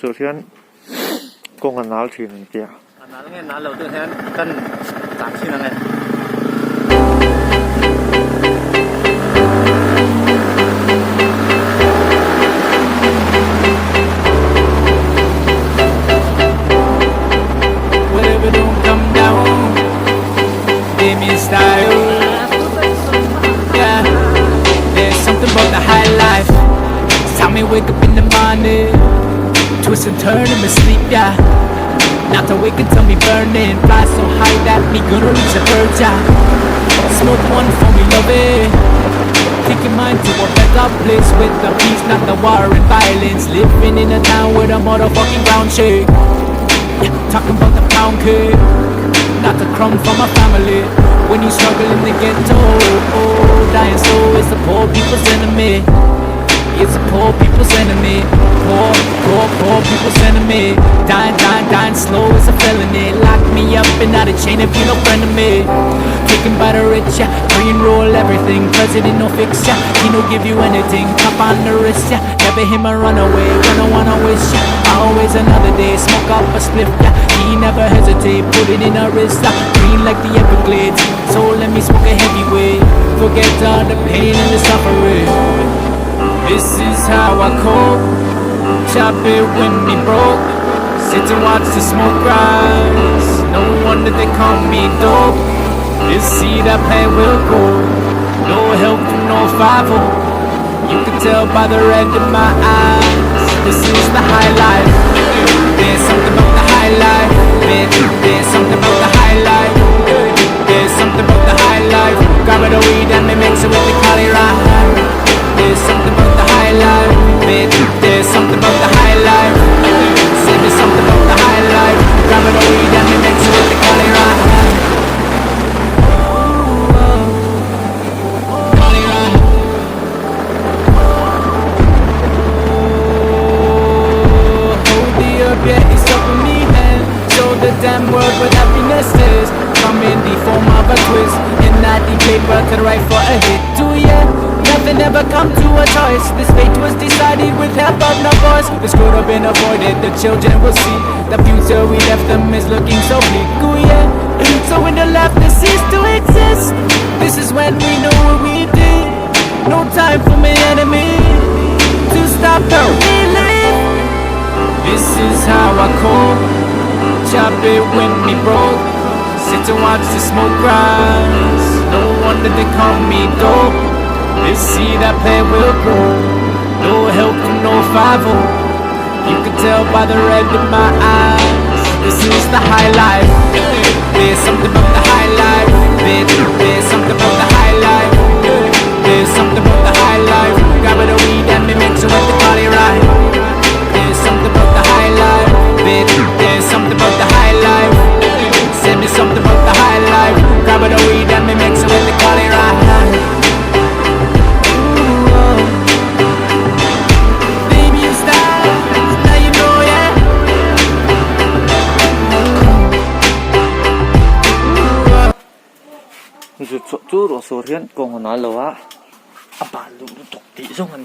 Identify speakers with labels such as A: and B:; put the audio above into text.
A: Australian con anal thì mình kia
B: anal nghe anal đầu tiên hen cân giảm chi là nghe
C: whatever don't come down, give me style. Yeah, there's something about the high life. Time me wake up in the morning, twist and turn in my sleep, yeah. Not to wake until me burning, fly so high that me gonna reach the verge, yeah. Smoke one for me, love it. Taking mine to a better place with the peace, not the war and violence. Living in a town where the motherfucking ground shake. Yeah, talking about the pound cake, not the crumb from my family. When you struggle in the ghetto, oh, dying slow is the poor people's enemy. It's the poor people's enemy. Poor people's enemy. Dying slow is a felony. Lock me up and out of chain if you no friend of me. Taken by the rich, yeah. Green roll everything. President no fix, yeah. He no give you anything. Top on the wrist, yeah. Never him a runaway. When I wanna wish, yeah. Always another day. Smoke up a spliff, yeah. He never hesitate. Put it in a wrist, yeah. Green like the Everglades. So let me smoke a heavyweight. Forget all the pain and the suffering. This is how I cope. Chop it when me broke. Sit and watch the smoke rise. No wonder they call me dope. This seed I plant will grow. No help from no 5-0. You can tell by the red in my eyes. This is the high life. There's something about the high life. There's something about the high life. There's something about the high life. Grab it a weed and me mix it with the Cali ride. There's something about the high life. There's something about the high life. Say me something about the high life. Grab it a weed and me mix it with the Cali ride. Cali ride. Hold the up, yeah, it's up with me, man. Show the damn world what happiness is. Come in the form of a twist. And not the paper to the right for a hit. Do ya? Nothing ever come to a choice. This fate was decided with help of no voice. This could have been avoided, the children will see. The future we left them is looking so bleak. Ooh, yeah. So when the laughter ceased to exist, this is when we know what we did. No time for my enemy to stop her feeling. This is how I cope. Chop it when me broke. Sit and watch the smoke rise. No wonder they call me dope. This seed I plant will grow. No help from no 5-0. You can tell by the red in my eyes. This is the high life. There's something about the high life. There's something about the high life. There's something about the high life. Grab it a weed and me mix it with the Cali ride. There's something about the high life. There's something about the high life. Send me something about the high life. Grab it a weed and me mix it with the Cali ride.
A: Rút số chú rồi số riêng con nó là apa lu tok ti xong anh